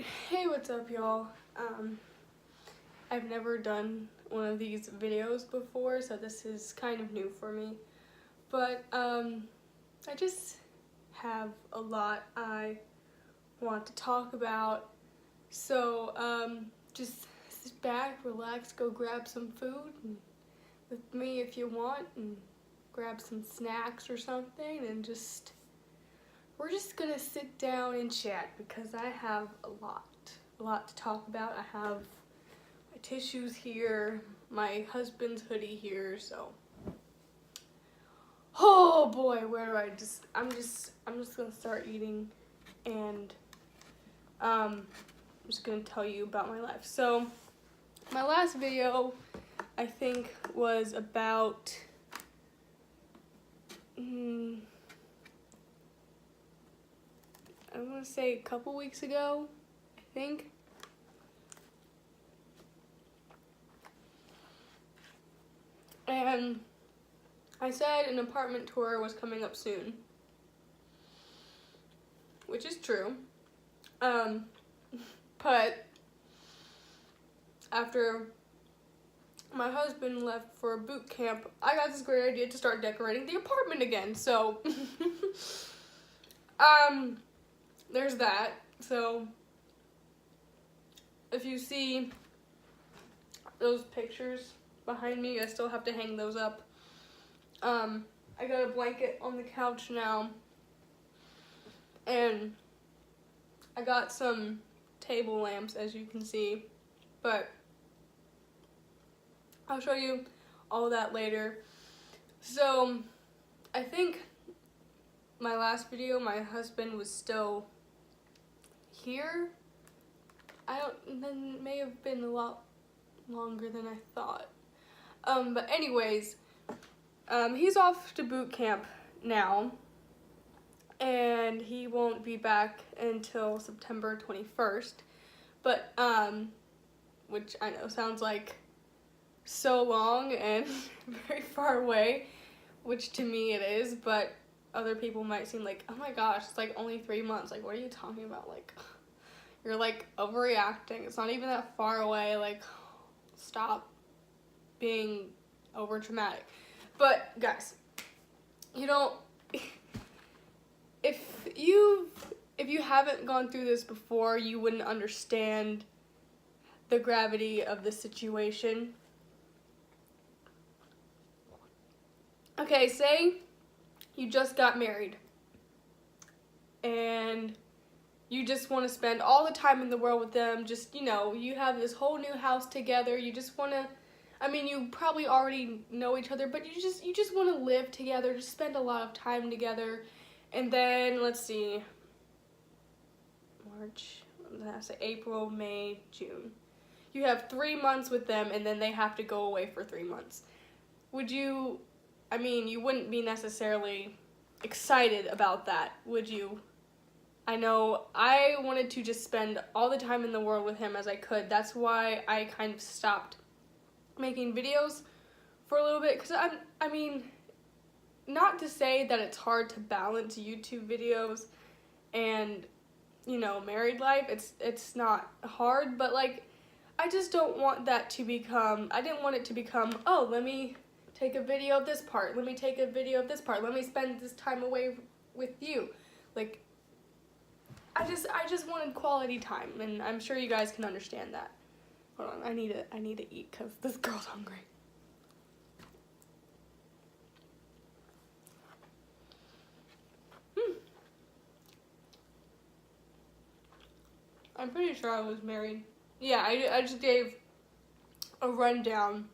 Alright, hey, what's up, y'all? I've never done one of these videos before, so this is kind of new for me. But, I just have a lot I want to talk about. So, just sit back, relax, go grab some food with me if you want, and grab some snacks or something, and we're just gonna sit down and chat because I have a lot to talk about. I have my tissues here, my husband's hoodie here, so. Oh boy, where do I'm just gonna start eating, and I'm just gonna tell you about my life. So, my last video, I think, was about, I want to say a couple weeks ago, I think. And I said an apartment tour was coming up soon, which is true. But after my husband left for boot camp, I got this great idea to start decorating the apartment again. So, there's that. So, if you see those pictures behind me, I still have to hang those up. I got a blanket on the couch now, and I got some table lamps, as you can see, but I'll show you all that later. So, I think my last video, my husband was still here. That may have been a lot longer than I thought. But anyways, he's off to boot camp now, and he won't be back until September 21st, but, which I know sounds like so long and very far away, which to me it is, but other people might seem like, oh my gosh, it's like only 3 months, like what are you talking about, like, you're like overreacting, it's not even that far away, like, stop being over dramatic. But guys, you know, if you haven't gone through this before, you wouldn't understand the gravity of the situation. Okay, say you just got married and you just want to spend all the time in the world with them, just, you know, you have this whole new house together, you just want to, I mean, you probably already know each other, but you just want to live together, just spend a lot of time together, and then, let's see, March, I say April, May, June. You have 3 months with them, and then they have to go away for 3 months. Would you, I mean, you wouldn't be necessarily excited about that, would you? I know I wanted to just spend all the time in the world with him as I could. That's why I kind of stopped making videos for a little bit, because I mean, not to say that it's hard to balance YouTube videos and, you know, married life. It's not hard, but like, I just don't want that to become, I didn't want it to become, oh, let me take a video of this part, let me take a video of this part, let me spend this time away with you. Like, I just wanted quality time, and I'm sure you guys can understand that. Hold on, I need to eat because this girl's hungry. I'm pretty sure I was married. Yeah, I just gave a rundown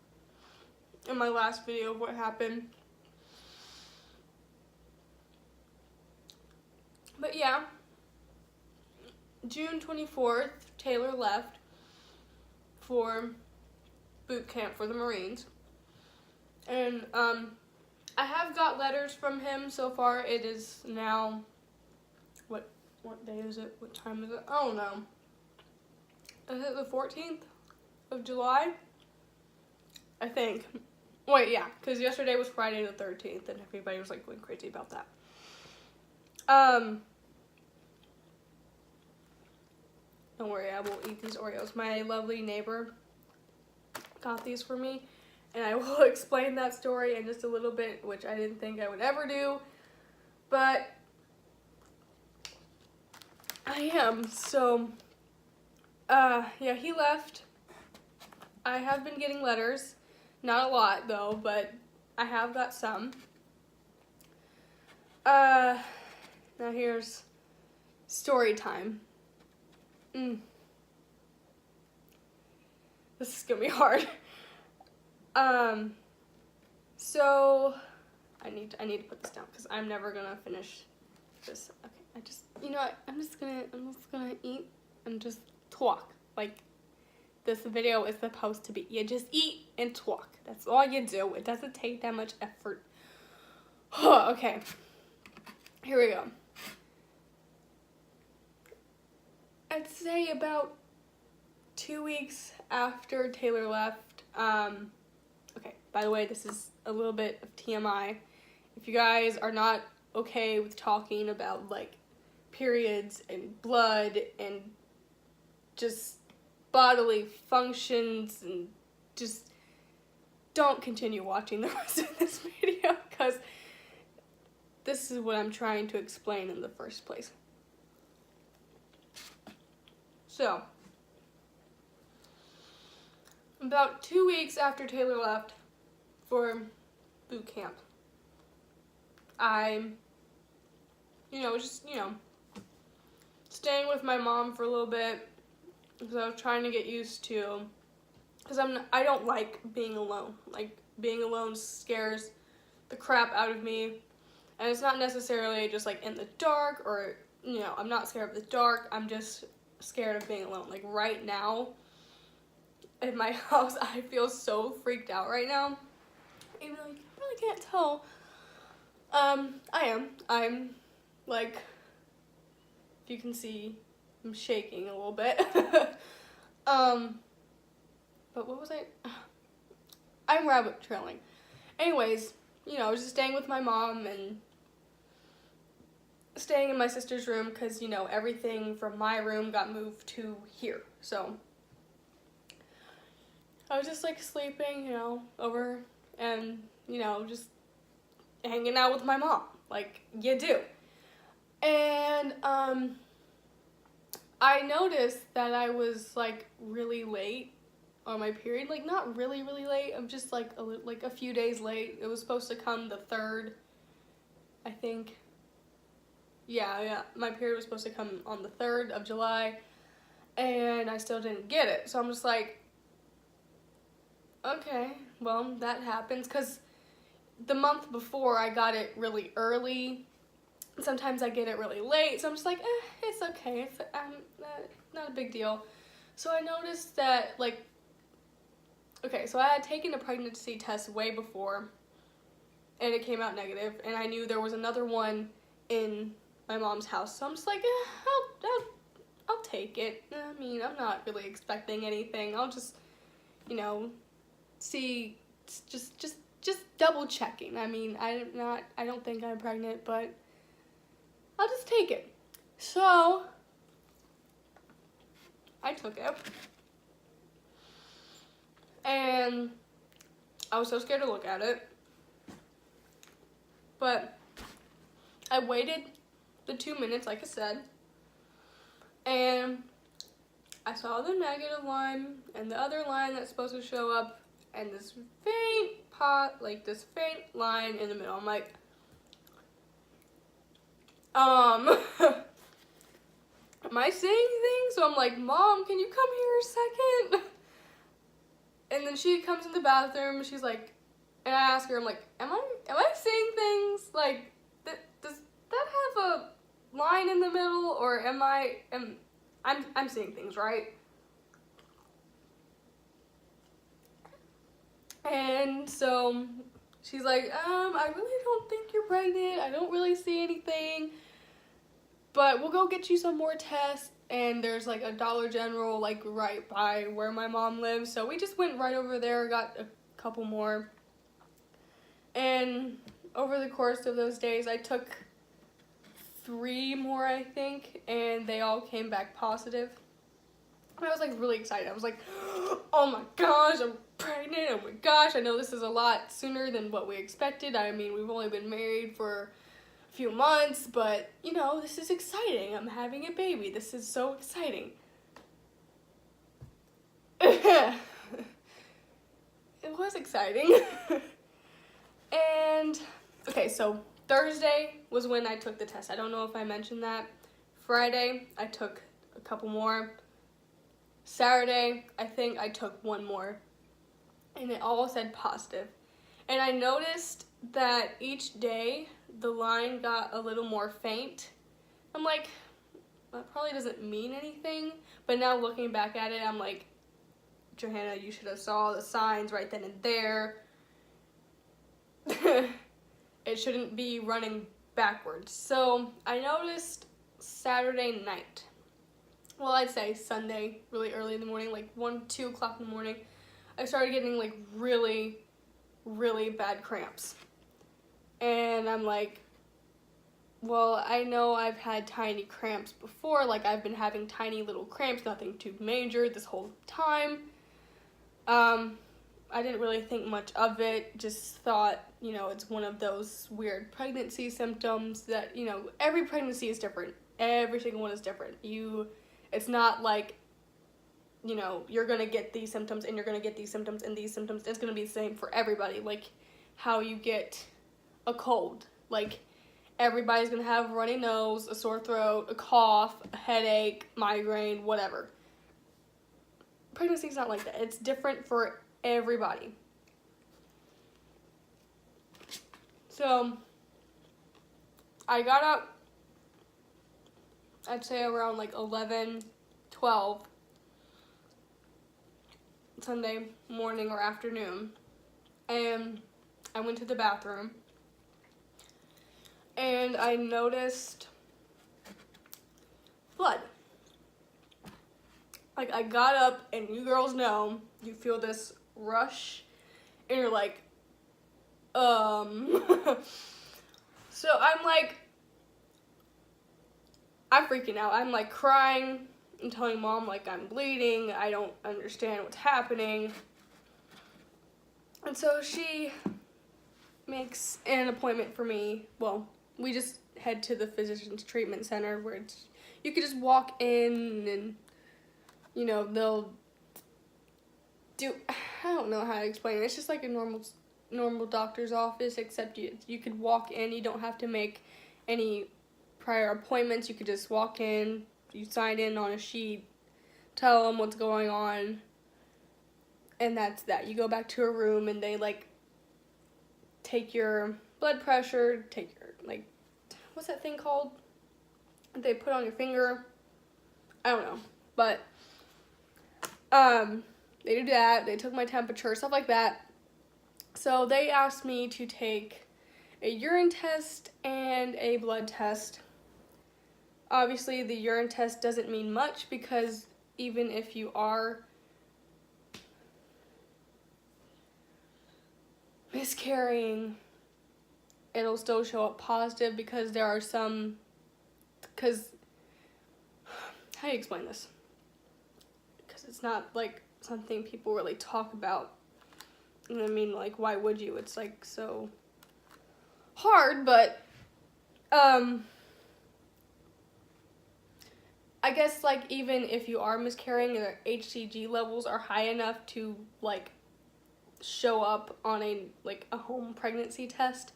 in my last video of what happened. But yeah, June 24th, Taylor left for boot camp for the Marines. And I have got letters from him so far. It is now, what day is it? What time is it? I don't know. Is it the 14th of July? I think. Wait, yeah, because yesterday was Friday the 13th, and everybody was like going crazy about that. Don't worry, I will eat these Oreos. My lovely neighbor got these for me, and I will explain that story in just a little bit, which I didn't think I would ever do, but I am. So, yeah, he left. I have been getting letters. Not a lot, though, but I have got some. Now here's story time. This is gonna be hard. So I need to put this down because I'm never gonna finish this. Okay, you know what? I'm just gonna eat and just talk. Like this video is supposed to be. You just eat and talk. That's all you do. It doesn't take that much effort. Okay. Here we go. I'd say about 2 weeks after Taylor left. Okay, by the way, this is a little bit of TMI. If you guys are not okay with talking about like periods and blood and just bodily functions, and just don't continue watching the rest of this video, because this is what I'm trying to explain in the first place. So, about 2 weeks after Taylor left for boot camp, I'm, staying with my mom for a little bit, because I was trying to get used to, because I don't like being alone. Like, being alone scares the crap out of me, and it's not necessarily just like in the dark, or, I'm not scared of the dark, I'm just scared of being alone. Like right now, in my house, I feel so freaked out right now. Even though you really can't tell, I'm like, if you can see, I'm shaking a little bit. But what was I'm rabbit trailing. Anyways, I was just staying with my mom and staying in my sister's room because, everything from my room got moved to here. So I was just like sleeping, over and, just hanging out with my mom, like you do. And I noticed that I was like really late on my period, like not really late. I'm just like a few days late. It was supposed to come the 3rd, I think. Yeah, my period was supposed to come on the 3rd of July, and I still didn't get it. So I'm just like, okay, well, that happens, because the month before I got it really early. Sometimes I get it really late, so I'm just like, it's okay, it's not a big deal. So I noticed that, like, okay, so I had taken a pregnancy test way before, and it came out negative, and I knew there was another one in my mom's house, so I'm just like, I'll take it. I mean, I'm not really expecting anything. I'll just, see, just double checking. I mean, I don't think I'm pregnant, but I'll just take it. So I took it, and I was so scared to look at it, but I waited the 2 minutes, like I said, and I saw the negative line and the other line that's supposed to show up, and this faint line in the middle. I'm like, am I saying things? So I'm like, Mom, can you come here a second? And then she comes in the bathroom, she's like, and I ask her, I'm like, am I saying things? Like, does that have a line in the middle, or I'm seeing things, right? And so she's like, I really don't think you're pregnant. I don't really see anything, but we'll go get you some more tests. And there's like a Dollar General like right by where my mom lives. So we just went right over there, got a couple more. And over the course of those days, I took 3 more, I think, and they all came back positive. And I was like really excited. I was like, oh my gosh, I'm pregnant. Oh my gosh, I know this is a lot sooner than what we expected. I mean, we've only been married for a few months, but you know, this is exciting. I'm having a baby. This is so exciting. It was exciting. And okay, so Thursday was when I took the test. I don't know if I mentioned that. Friday, I took a couple more. Saturday, I think I took one more. And it all said positive. And I noticed that each day, the line got a little more faint. I'm like, that probably doesn't mean anything. But now looking back at it, I'm like, Johanna, you should have saw the signs right then and there. It shouldn't be running backwards. So I noticed Saturday night. Well, I'd say Sunday, really early in the morning, like 1, 2 o'clock in the morning. I started getting like really, really bad cramps. And I'm like, well, I know I've had tiny cramps before. Like I've been having tiny little cramps, nothing too major this whole time. I didn't really think much of it, just thought, you know, it's one of those weird pregnancy symptoms that, you know, every pregnancy is different. Every single one is different. It's not like, you know, you're going to get these symptoms and you're going to get these symptoms and these symptoms. It's going to be the same for everybody. Like how you get a cold. Like everybody's going to have a runny nose, a sore throat, a cough, a headache, migraine, whatever. Pregnancy is not like that. It's different for everybody. So I got up, I'd say around like 11, 12 Sunday morning or afternoon, and I went to the bathroom and I noticed blood. Like I got up, and you girls know, you feel this rush and you're like, So I'm like, I'm freaking out. I'm like crying and telling mom like I'm bleeding. I don't understand what's happening. And so she makes an appointment for me. Well, we just head to the physician's treatment center where you could just walk in and, you know, they'll do, I don't know how to explain it. It's just like a normal doctor's office, except you could walk in. You don't have to make any prior appointments. You could just walk in, you sign in on a sheet, tell them what's going on, and that's that. You go back to a room and they like take your blood pressure, take your, like, what's that thing called they put on your finger? I don't know, but they did that. They took my temperature, stuff like that. So they asked me to take a urine test and a blood test. Obviously, the urine test doesn't mean much because even if you are miscarrying, it'll still show up positive because there are some, because, how do you explain this? Because it's not like something people really talk about. And I mean, like, why would you? It's like so hard, but I guess like even if you are miscarrying, your HCG levels are high enough to like show up on a home pregnancy test.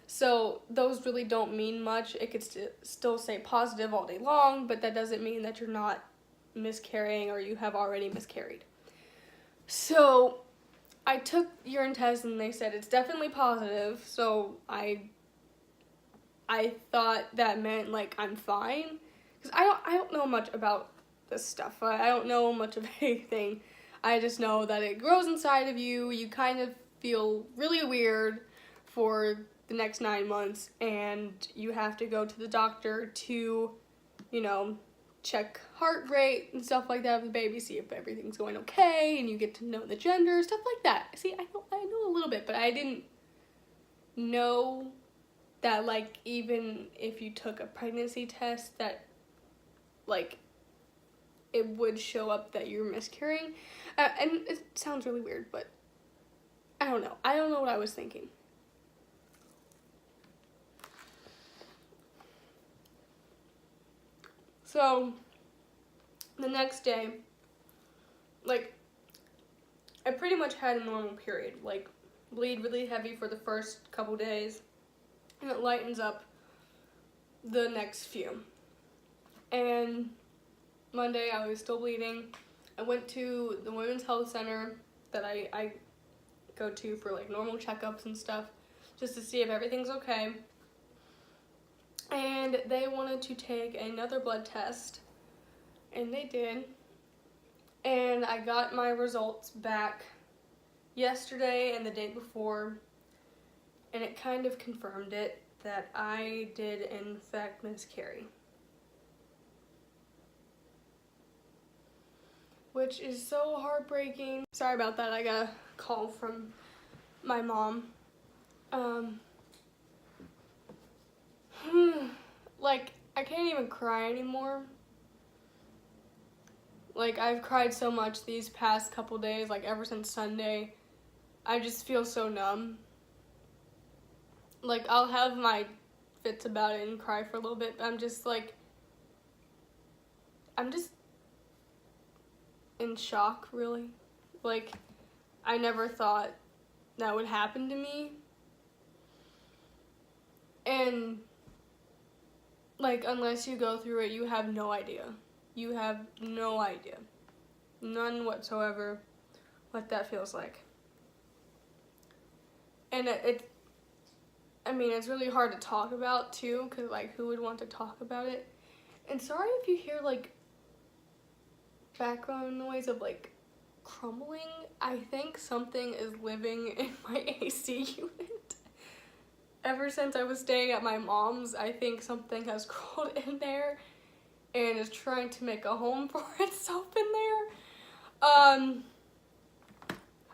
So those really don't mean much. It could still say positive all day long, but that doesn't mean that you're not miscarrying or you have already miscarried. So I took urine tests and they said it's definitely positive. So I thought that meant like I'm fine, because I don't know much about this stuff. I don't know much of anything. I just know that it grows inside of you. You kind of feel really weird for the next 9 months, and you have to go to the doctor to, you know, check heart rate and stuff like that with the baby, see if everything's going okay, and you get to know the gender, stuff like that. See, I know a little bit, but I didn't know that, like, even if you took a pregnancy test, that, like, it would show up that you're miscarrying. And it sounds really weird, but I don't know. I don't know what I was thinking. So, the next day, like, I pretty much had a normal period. Like, bleed really heavy for the first couple days, and it lightens up the next few. And Monday, I was still bleeding. I went to the Women's Health Center that I go to for, like, normal checkups and stuff, just to see if everything's okay. And they wanted to take another blood test, and they did. And I got my results back yesterday and the day before, and it kind of confirmed it, that I did in fact miscarry. Which is so heartbreaking. Sorry about that, I got a call from my mom. Like, I can't even cry anymore. Like, I've cried so much these past couple days, like ever since Sunday. I just feel so numb. Like, I'll have my fits about it and cry for a little bit, but I'm just in shock, really. Like, I never thought that would happen to me. And, like, unless you go through it, you have no idea. You have no idea. None whatsoever what that feels like. And I mean, it's really hard to talk about, too, because, like, who would want to talk about it? And sorry if you hear, like, background noise of, like, crumbling. I think something is living in my AC unit. Ever since I was staying at my mom's, I think something has crawled in there and is trying to make a home for itself in there.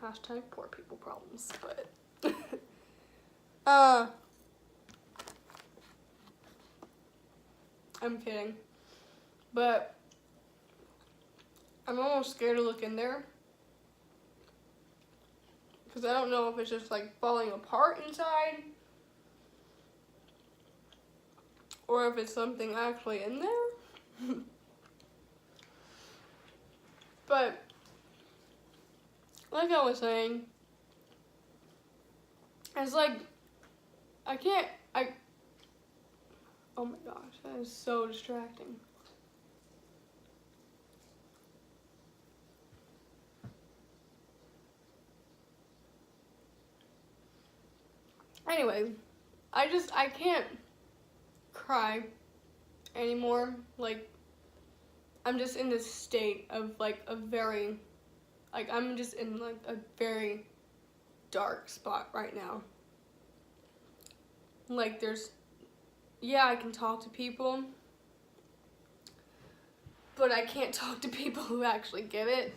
Hashtag poor people problems, but I'm kidding. But I'm almost scared to look in there, because I don't know if it's just like falling apart inside, or if it's something actually in there. But like I was saying, it's like oh my gosh, that is so distracting. Anyway, I can't cry anymore. Like, I'm just in this state of, like, I'm just in, like, a very dark spot right now. Like, I can talk to people, but I can't talk to people who actually get it.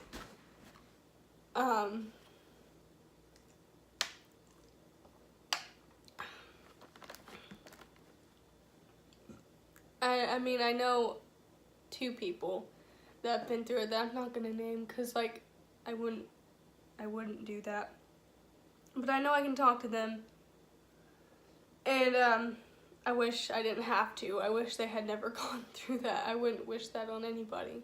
I mean, I know 2 people that have been through it that I'm not gonna name, because, like, I wouldn't do that. But I know I can talk to them, and I wish I didn't have to. I wish they had never gone through that. I wouldn't wish that on anybody.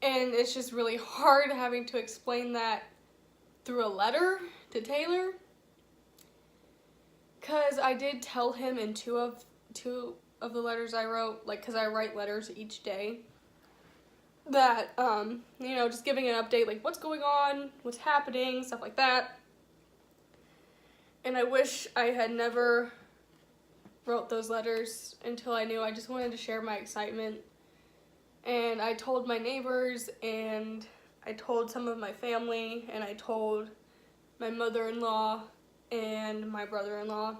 And it's just really hard having to explain that through a letter to Taylor, because I did tell him in two of the letters I wrote, like, because I write letters each day, that, you know, just giving an update, like, what's going on, what's happening, stuff like that. And I wish I had never wrote those letters until I knew. I just wanted to share my excitement. And I told my neighbors, and I told some of my family, and I told my mother-in-law and my brother-in-law.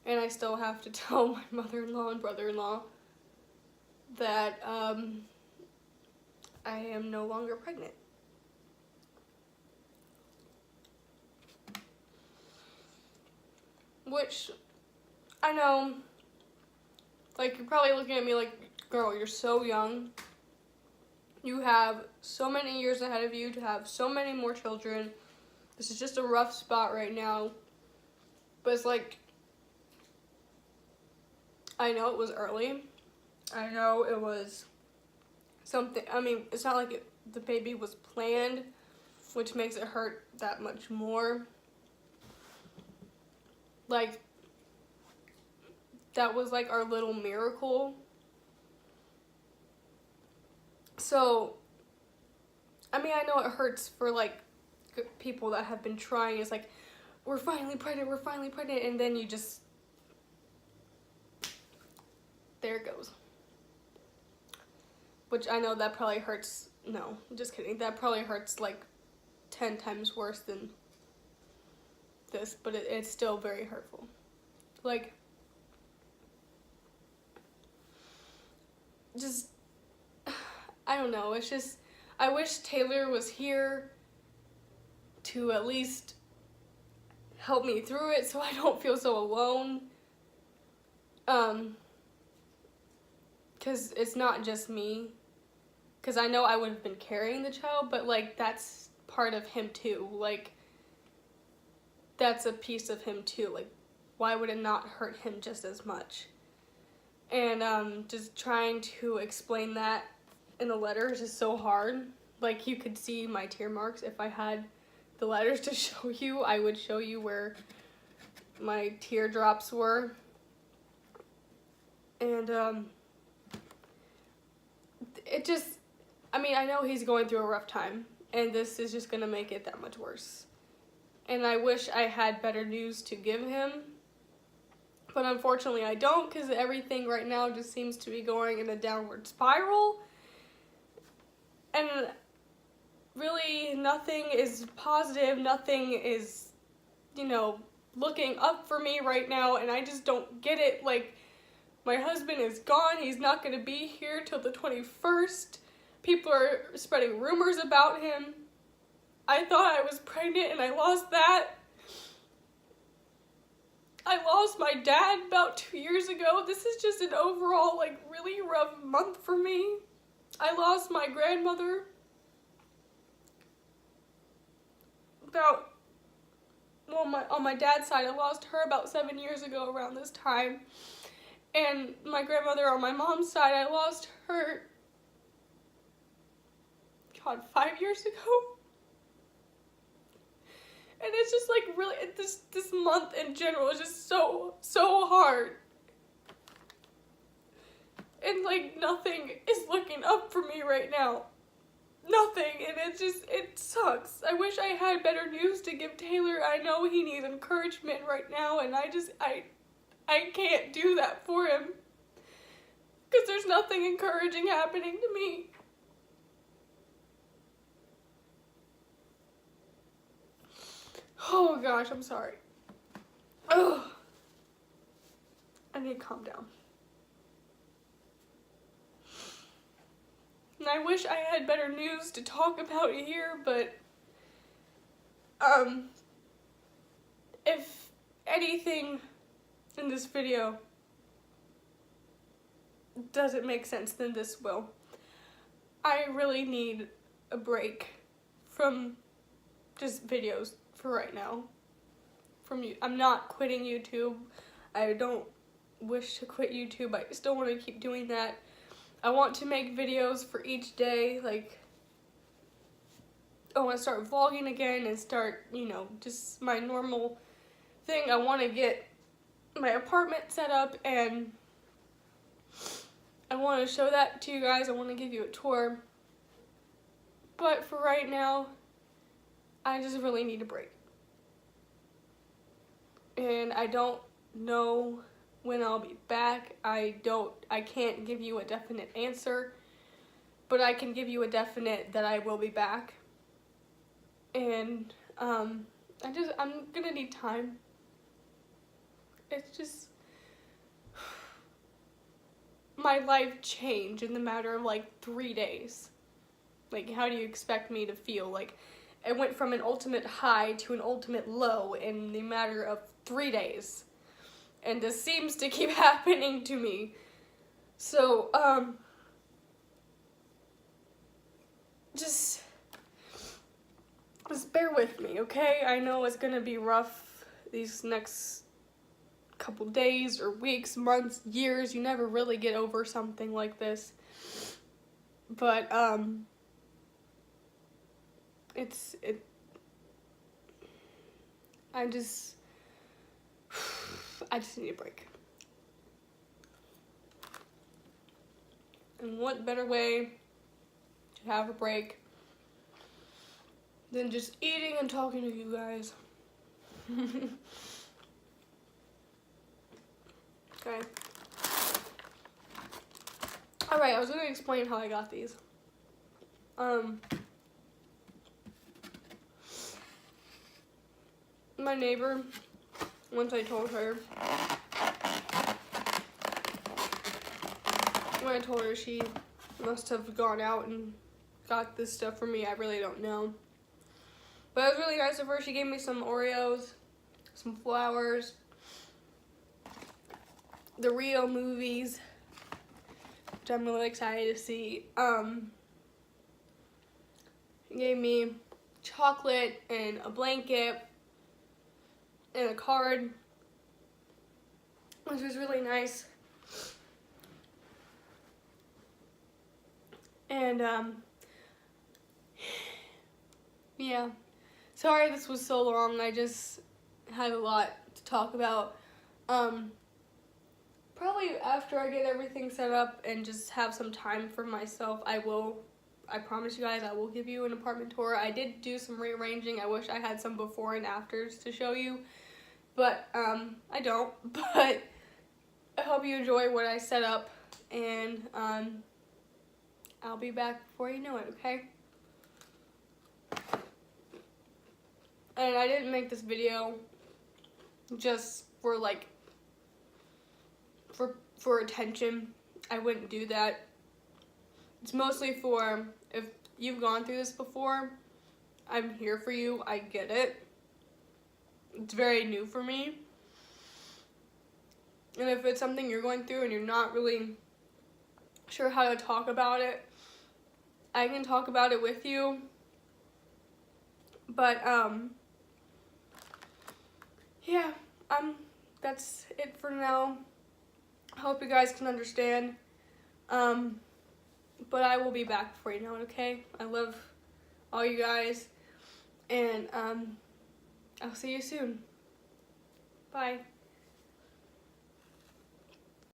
And I still have to tell my mother-in-law and brother-in-law that I am no longer pregnant. Which, I know, like, you're probably looking at me like, girl, you're so young. You have so many years ahead of you to have so many more children. This is just a rough spot right now. But it's like, I know it was early. I know it was something, I mean, it's not like the baby was planned, which makes it hurt that much more. Like, that was like our little miracle. So, I mean, I know it hurts for like people that have been trying. It's like, we're finally pregnant, and then you just, there it goes. Which I know that probably hurts, no, just kidding. That probably hurts like 10 times worse than this, but it's still very hurtful. Like, just, I don't know, it's just, I wish Taylor was here to at least help me through it so I don't feel so alone. Because it's not just me. Because I know I would have been carrying the child, but like, that's part of him too. Like, that's a piece of him too. Like, why would it not hurt him just as much? And just trying to explain that in the letter is just so hard. Like, you could see my tear marks. If I had the letters to show you, I would show you where my teardrops were. And it just, I mean, I know he's going through a rough time, and this is just gonna make it that much worse. And I wish I had better news to give him, but unfortunately I don't, because everything right now just seems to be going in a downward spiral. And really, nothing is positive, nothing is, you know, looking up for me right now, and I just don't get it. Like, my husband is gone, he's not gonna be here till the 21st. People are spreading rumors about him. I thought I was pregnant and I lost that. I lost my dad about 2 years ago. This is just an overall, like, really rough month for me. I lost my grandmother about, well, on my dad's side, I lost her about 7 years ago around this time. And my grandmother on my mom's side, I lost her, God, 5 years ago? And it's just like really, this month in general is just so hard. And like nothing is looking up for me right now. Nothing, and it sucks. I wish I had better news to give Taylor. I know he needs encouragement right now, and I can't do that for him. Because there's nothing encouraging happening to me. Oh gosh, I'm sorry. Ugh. I need to calm down. And I wish I had better news to talk about here, but if anything in this video doesn't make sense, then this will. I really need a break from just videos for right now. I'm not quitting YouTube. I don't wish to quit YouTube. I still want to keep doing that. I want to make videos for each day. Like, I want to start vlogging again and start, you know, just my normal thing. I want to get my apartment set up, and I want to show that to you guys. I want to give you a tour. But for right now, I just really need a break. And I don't know when I'll be back. I can't give you a definite answer, but I can give you a definite that I will be back. And I'm gonna need time. It's just, my life changed in the matter of like 3 days. Like, how do you expect me to feel? Like, it went from an ultimate high to an ultimate low in the matter of 3 days. And this seems to keep happening to me. So, just bear with me, okay? I know it's gonna be rough these next couple days or weeks, months, years. You never really get over something like this. But, I just need a break. And what better way to have a break than just eating and talking to you guys? Okay. Alright, I was going to explain how I got these. My neighbor, once I told her, when I told her, she must have gone out and got this stuff for me. I really don't know. But it was really nice of her. She gave me some Oreos, some flowers, the Rio movies, which I'm really excited to see. She gave me chocolate and a blanket and a card, which was really nice. And, yeah. Sorry this was so long. I just had a lot to talk about. Probably after I get everything set up and just have some time for myself, I promise you guys, I will give you an apartment tour. I did do some rearranging. I wish I had some before and afters to show you, but I don't. But I hope you enjoy what I set up, and I'll be back before you know it, okay? And I didn't make this video just for like for attention. I wouldn't do that. It's mostly for, if you've gone through this before, I'm here for you. I get it. It's very new for me. And if it's something you're going through and you're not really sure how to talk about it, I can talk about it with you. But yeah, that's it for now. I hope you guys can understand. But I will be back before you know it, okay? I love all you guys, and I'll see you soon. Bye.